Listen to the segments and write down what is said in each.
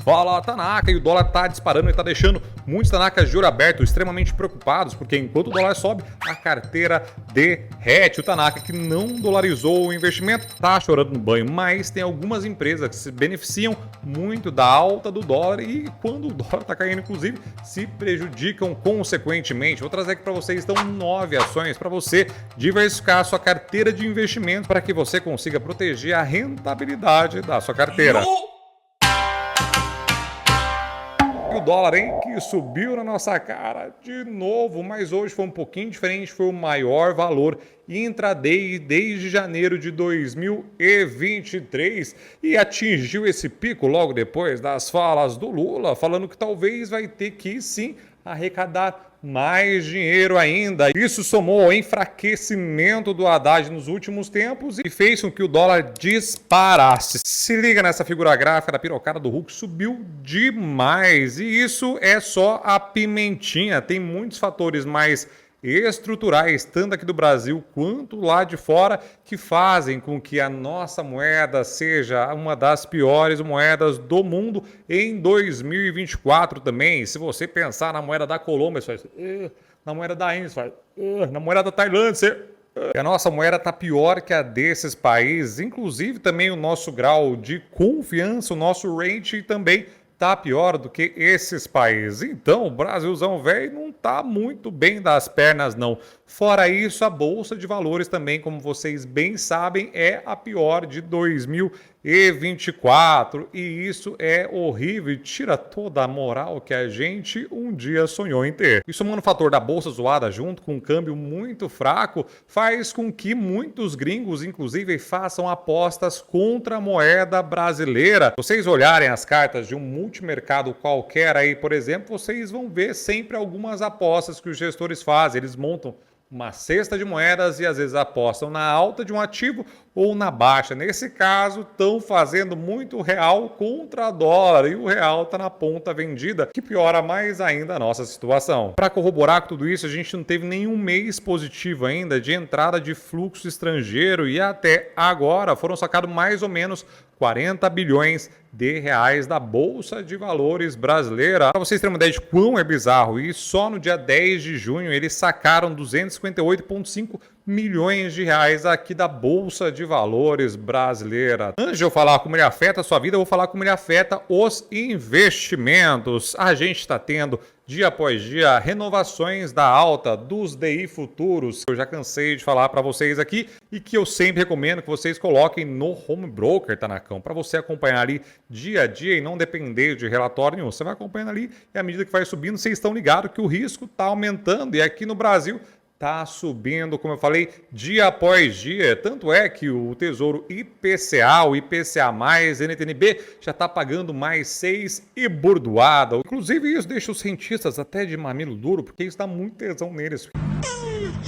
Fala, Tanaka, e o dólar tá disparando e tá deixando muitos Tanakas de olho aberto extremamente preocupados, porque enquanto o dólar sobe, a carteira derrete. O Tanaka, que não dolarizou o investimento, tá chorando no banho, mas tem algumas empresas que se beneficiam muito da alta do dólar e quando o dólar tá caindo, inclusive, se prejudicam consequentemente. Vou trazer aqui para vocês, então, 9 ações para você diversificar a sua carteira de investimentos para que você consiga proteger a rentabilidade da sua carteira. E o dólar, hein, que subiu na nossa cara de novo, mas hoje foi um pouquinho diferente, foi o maior valor intraday desde janeiro de 2023 e atingiu esse pico logo depois das falas do Lula, falando que talvez vai ter que sim arrecadar mais dinheiro ainda. Isso somou ao enfraquecimento do Haddad nos últimos tempos e fez com que o dólar disparasse. Se liga nessa figura gráfica da pirocada do Hulk, subiu demais. E isso é só a pimentinha. Tem muitos fatores mais estruturais, tanto aqui do Brasil quanto lá de fora, que fazem com que a nossa moeda seja uma das piores moedas do mundo em 2024 também. Se você pensar na moeda da Colômbia, você faz, na moeda da Índia, você faz, na moeda da Tailândia, você... A nossa moeda está pior que a desses países, inclusive também o nosso grau de confiança, o nosso rating também tá pior do que esses países. Então, o Brasilzão velho não tá muito bem das pernas, não. Fora isso, a Bolsa de Valores também, como vocês bem sabem, é a pior de 2024. E isso é horrível e tira toda a moral que a gente um dia sonhou em ter. E somando o fator da Bolsa zoada junto com um câmbio muito fraco, faz com que muitos gringos, inclusive, façam apostas contra a moeda brasileira. Vocês olharem as cartas de um multimercado qualquer aí, por exemplo, vocês vão ver sempre algumas apostas que os gestores fazem. Eles montam uma cesta de moedas e às vezes apostam na alta de um ativo ou na baixa. Nesse caso, estão fazendo muito real contra dólar e o real está na ponta vendida, que piora mais ainda a nossa situação. Para corroborar com tudo isso, a gente não teve nenhum mês positivo ainda de entrada de fluxo estrangeiro e até agora foram sacados mais ou menos 40 bilhões de reais da Bolsa de Valores brasileira. Para vocês terem uma ideia de quão é bizarro, e só no dia 10 de junho eles sacaram 258,5 milhões de reais aqui da Bolsa de Valores brasileira. Antes de eu falar como ele afeta a sua vida, eu vou falar como ele afeta os investimentos. A gente está tendo dia após dia renovações da alta dos DI futuros. Eu já cansei de falar para vocês aqui e que eu sempre recomendo que vocês coloquem no Home Broker, Tanacão, para você acompanhar ali dia a dia e não depender de relatório nenhum. Você vai acompanhando ali e à medida que vai subindo, vocês estão ligados que o risco está aumentando e aqui no Brasil tá subindo, como eu falei, dia após dia. Tanto é que o Tesouro IPCA, o IPCA+, NTNB, já está pagando mais 6 e burdoada. Inclusive isso deixa os cientistas até de mamilo duro, porque isso dá muito tesão neles.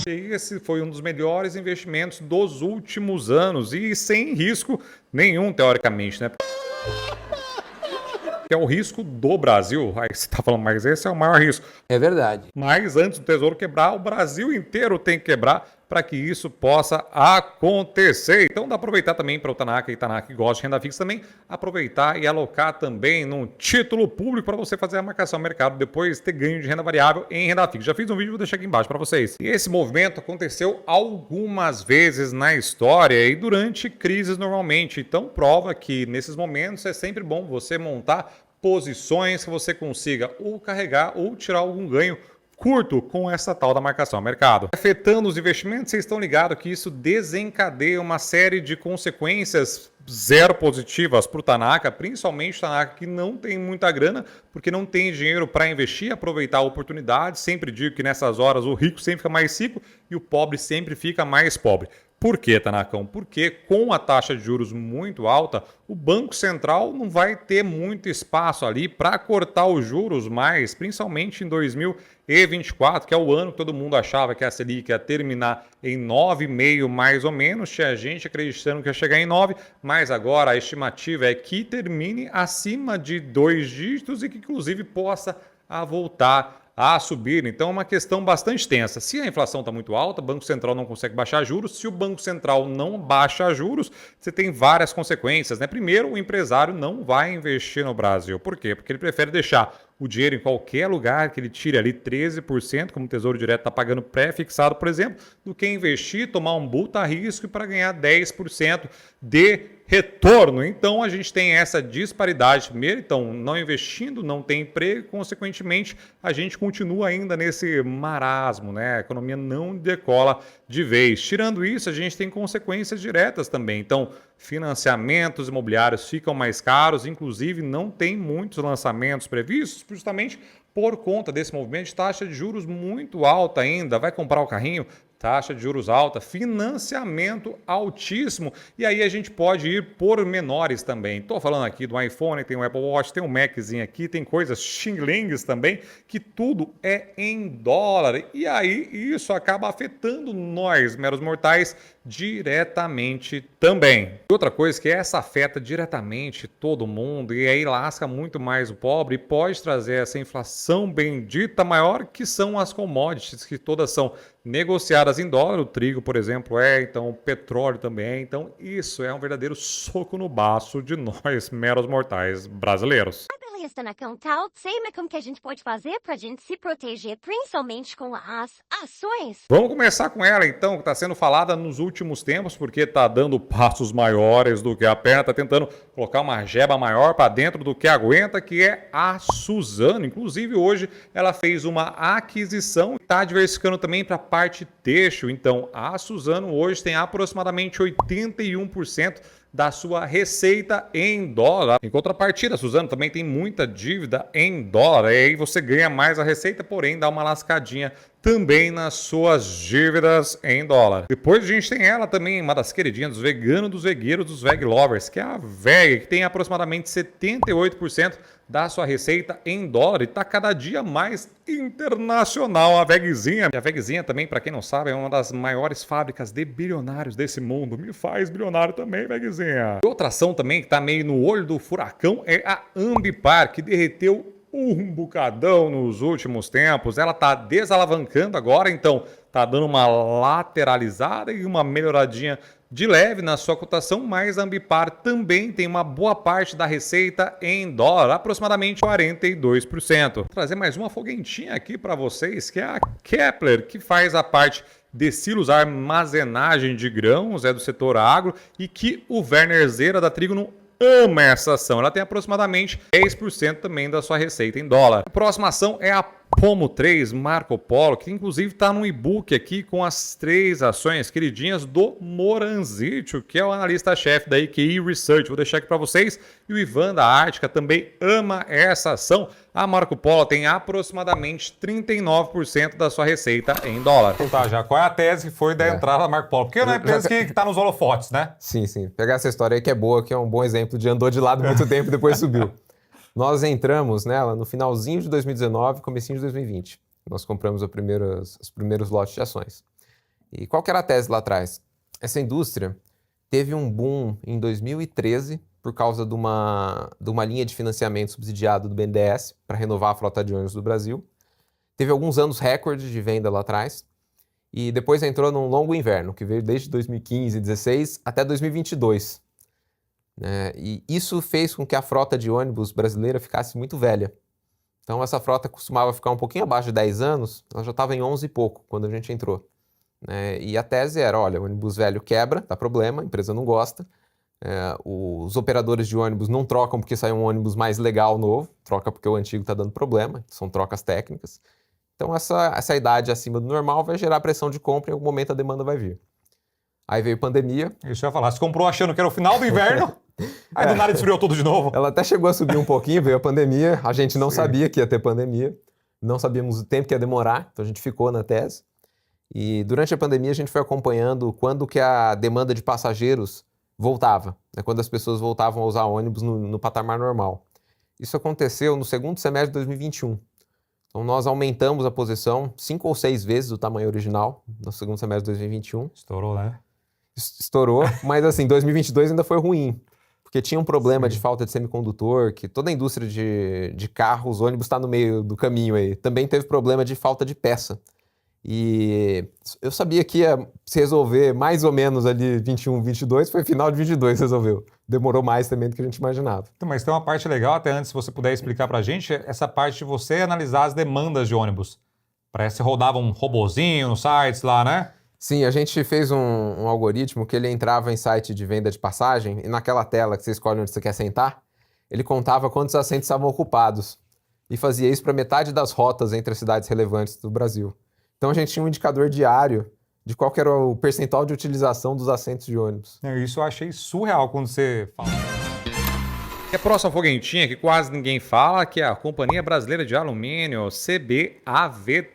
Esse foi um dos melhores investimentos dos últimos anos e sem risco nenhum, teoricamente, né? Que é o risco do Brasil. Aí você está falando, mas esse é o maior risco. É verdade. Mas antes do Tesouro quebrar, o Brasil inteiro tem que quebrar para que isso possa acontecer. Então dá para aproveitar também para o Tanaka e Tanaka que gosta de renda fixa também, aproveitar e alocar também num título público para você fazer a marcação ao mercado, depois ter ganho de renda variável em renda fixa. Já fiz um vídeo, vou deixar aqui embaixo para vocês. E esse movimento aconteceu algumas vezes na história e durante crises normalmente. Então prova que nesses momentos é sempre bom você montar posições que você consiga ou carregar ou tirar algum ganho curto com essa tal da marcação ao mercado. Afetando os investimentos, vocês estão ligados que isso desencadeia uma série de consequências zero positivas para o Tanaka, principalmente o Tanaka que não tem muita grana, porque não tem dinheiro para investir, aproveitar a oportunidade. Sempre digo que nessas horas o rico sempre fica mais rico e o pobre sempre fica mais pobre. Por quê, Tanacão? Porque com a taxa de juros muito alta, o Banco Central não vai ter muito espaço ali para cortar os juros mais, principalmente em 2024, que é o ano que todo mundo achava que a Selic ia terminar em 9,5 mais ou menos. Tinha gente acreditando que ia chegar em 9, mas agora a estimativa é que termine acima de 2 dígitos e que inclusive possa voltar a subir. Então é uma questão bastante tensa. Se a inflação está muito alta, o Banco Central não consegue baixar juros. Se o Banco Central não baixa juros, você tem várias consequências, né? Primeiro, o empresário não vai investir no Brasil. Por quê? Porque ele prefere deixar o dinheiro em qualquer lugar que ele tire ali 13%, como o Tesouro Direto está pagando pré-fixado, por exemplo, do que investir, tomar um bulta risco para ganhar 10% de retorno. Então a gente tem essa disparidade primeiro, então não investindo, não tem emprego, consequentemente a gente continua ainda nesse marasmo, né? A economia não decola de vez. Tirando isso, a gente tem consequências diretas também. Então, financiamentos imobiliários ficam mais caros, inclusive não tem muitos lançamentos previstos, justamente por conta desse movimento de taxa de juros muito alta ainda. Vai comprar o carrinho? Taxa de juros alta, financiamento altíssimo, e aí a gente pode ir por menores também. Estou falando aqui do iPhone, tem o Apple Watch, tem o Maczinho aqui, tem coisas xing-lings também, que tudo é em dólar, e aí isso acaba afetando nós, meros mortais, diretamente também. Outra coisa que essa afeta diretamente todo mundo, e aí lasca muito mais o pobre, e pode trazer essa inflação bendita maior, que são as commodities, que todas são negociadas em dólar, o trigo, por exemplo, então o petróleo também. Então isso é um verdadeiro soco no baço de nós, meros mortais brasileiros. Está na Cantal, sei como que a gente pode fazer para a gente se proteger, principalmente com as ações. Vamos começar com ela então, que está sendo falada nos últimos tempos, porque está dando passos maiores do que a perna, está tentando colocar uma jeba maior para dentro do que aguenta, que é a Suzano. Inclusive hoje ela fez uma aquisição e está diversificando também para a parte têxtil. Então a Suzano hoje tem aproximadamente 81% da sua receita em dólar. Em contrapartida, a Suzano também tem muita dívida em dólar. E aí você ganha mais a receita, porém dá uma lascadinha também nas suas dívidas em dólar. Depois a gente tem ela também, uma das queridinhas dos veganos, dos vegueiros, dos veg lovers, que é a VEG, que tem aproximadamente 78% da sua receita em dólar e está cada dia mais internacional a VEGzinha. E a VEGzinha também, para quem não sabe, é uma das maiores fábricas de bilionários desse mundo. Me faz bilionário também, VEGzinha. Outra ação também que está meio no olho do furacão é a Ambipar, que derreteu um bocadão nos últimos tempos. Ela está desalavancando agora, então está dando uma lateralizada e uma melhoradinha de leve na sua cotação, mas a Ambipar também tem uma boa parte da receita em dólar, aproximadamente 42%. Vou trazer mais uma foguentinha aqui para vocês, que é a Kepler, que faz a parte de silos, armazenagem de grãos, é do setor agro, e que o Werner Zera da Trígono ama essa ação. Ela tem aproximadamente 10% também da sua receita em dólar. A próxima ação é a Pomo 3 Marco Polo, que inclusive está no e-book aqui com as 3 ações queridinhas do Moranzitio, que é o analista-chefe da EQI Research. Vou deixar aqui para vocês. E o Ivan da Ártica também ama essa ação. A Marco Polo tem aproximadamente 39% da sua receita em dólar. Tá, já qual é a tese que foi da entrada da Marco Polo? Porque não é empresa que está nos holofotes, né? Sim, sim. Pegar essa história aí que é boa, que é um bom exemplo de andou de lado muito tempo e depois subiu. Nós entramos nela no finalzinho de 2019, comecinho de 2020. Nós compramos os primeiros lotes de ações. E qual que era a tese lá atrás? Essa indústria teve um boom em 2013 por causa de uma linha de financiamento subsidiado do BNDES para renovar a frota de ônibus do Brasil. Teve alguns anos recorde de venda lá atrás. E depois entrou num longo inverno, que veio desde 2015, 2016 até 2022. E isso fez com que a frota de ônibus brasileira ficasse muito velha. Então essa frota costumava ficar um pouquinho abaixo de 10 anos, ela já estava em 11 e pouco quando a gente entrou. E a tese era, olha, o ônibus velho quebra, dá problema, a empresa não gosta, os operadores de ônibus não trocam porque sai um ônibus mais legal novo, troca porque o antigo está dando problema, são trocas técnicas. Então essa idade acima do normal vai gerar pressão de compra e em algum momento a demanda vai vir. Aí veio pandemia. Isso eu ia falar, você comprou achando que era o final do inverno, aí do nada esfriou tudo de novo. Ela até chegou a subir um pouquinho, veio a pandemia, a gente não sabia que ia ter pandemia, não sabíamos o tempo que ia demorar, então a gente ficou na tese. E durante a pandemia a gente foi acompanhando quando que a demanda de passageiros voltava, quando as pessoas voltavam a usar ônibus no patamar normal. Isso aconteceu no segundo semestre de 2021. Então nós aumentamos a posição 5 ou 6 vezes o tamanho original no segundo semestre de 2021. Estourou, né? Estourou, mas assim, 2022 ainda foi ruim. porque tinha um problema de falta de semicondutor, que toda a indústria de carros, ônibus está no meio do caminho aí. Também teve problema de falta de peça. E eu sabia que ia se resolver mais ou menos ali 21, 22, foi final de 22 resolveu. Demorou mais também do que a gente imaginava. Então, mas tem uma parte legal, até antes, se você puder explicar pra gente, essa parte de você analisar as demandas de ônibus. Parece que rodava um robozinho nos sites lá, né? Sim, a gente fez um algoritmo que ele entrava em site de venda de passagem e naquela tela que você escolhe onde você quer sentar, ele contava quantos assentos estavam ocupados e fazia isso para metade das rotas entre as cidades relevantes do Brasil. Então a gente tinha um indicador diário de qual que era o percentual de utilização dos assentos de ônibus. Isso eu achei surreal quando você fala. E a próxima foguentinha que quase ninguém fala, que é a Companhia Brasileira de Alumínio, CBAV3.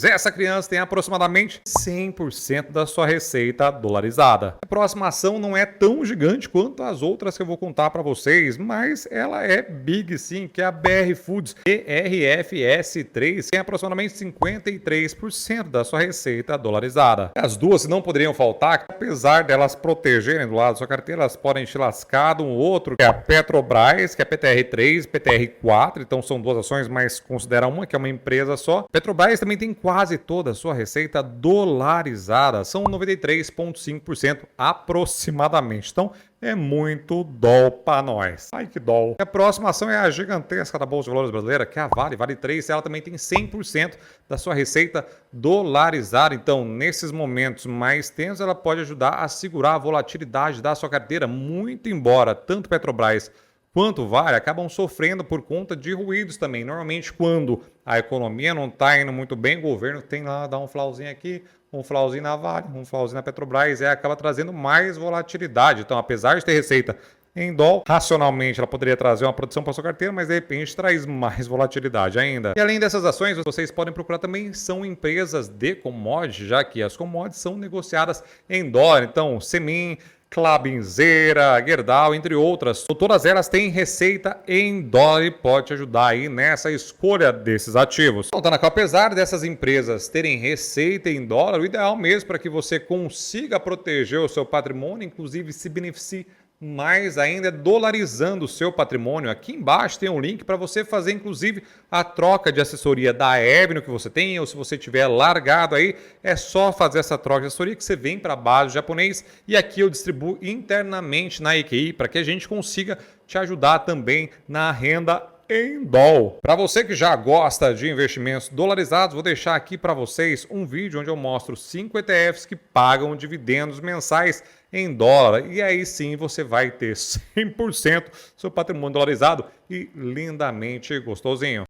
Essa criança tem aproximadamente 100% da sua receita dolarizada. A próxima ação não é tão gigante quanto as outras que eu vou contar para vocês, mas ela é big sim, que é a BR Foods BRFS3, tem aproximadamente 53% da sua receita dolarizada. As duas não poderiam faltar, apesar delas protegerem do lado da sua carteira, elas podem te lascar de um outro, que é a Petrobras, que é PTR3, PTR4, então são duas ações, mas considera uma que é uma empresa só. Petrobras também tem quase toda a sua receita dolarizada, são 93,5% aproximadamente. Então é muito dó para nós. Ai que dó. A próxima ação é a gigantesca da Bolsa de Valores brasileira, que é a Vale 3. Ela também tem 100% da sua receita dolarizada. Então, nesses momentos mais tensos, ela pode ajudar a segurar a volatilidade da sua carteira, muito embora tanto Petrobras quanto Vale acabam sofrendo por conta de ruídos também. Normalmente, quando a economia não está indo muito bem, o governo tem lá, dá um flauzinho aqui, um flauzinho na Vale, um flauzinho na Petrobras, e acaba trazendo mais volatilidade. Então, apesar de ter receita em dólar, racionalmente ela poderia trazer uma produção para sua carteira, mas de repente traz mais volatilidade ainda. E além dessas ações, vocês podem procurar também são empresas de commodities, já que as commodities são negociadas em dólar. Então, Semin, Klabinzeira, Gerdau, entre outras. Todas elas têm receita em dólar e pode te ajudar aí nessa escolha desses ativos. Então, Tanaka, apesar dessas empresas terem receita em dólar, o ideal mesmo para que você consiga proteger o seu patrimônio, inclusive se beneficie mais ainda, dolarizando o seu patrimônio. Aqui embaixo tem um link para você fazer, inclusive, a troca de assessoria da Avenue que você tem, ou se você tiver largado aí, é só fazer essa troca de assessoria que você vem para a base do japonês e aqui eu distribuo internamente na EQI para que a gente consiga te ajudar também na renda em dólar. Para você que já gosta de investimentos dolarizados, vou deixar aqui para vocês um vídeo onde eu mostro 5 ETFs que pagam dividendos mensais em dólar. E aí sim você vai ter 100% seu patrimônio dolarizado e lindamente gostosinho.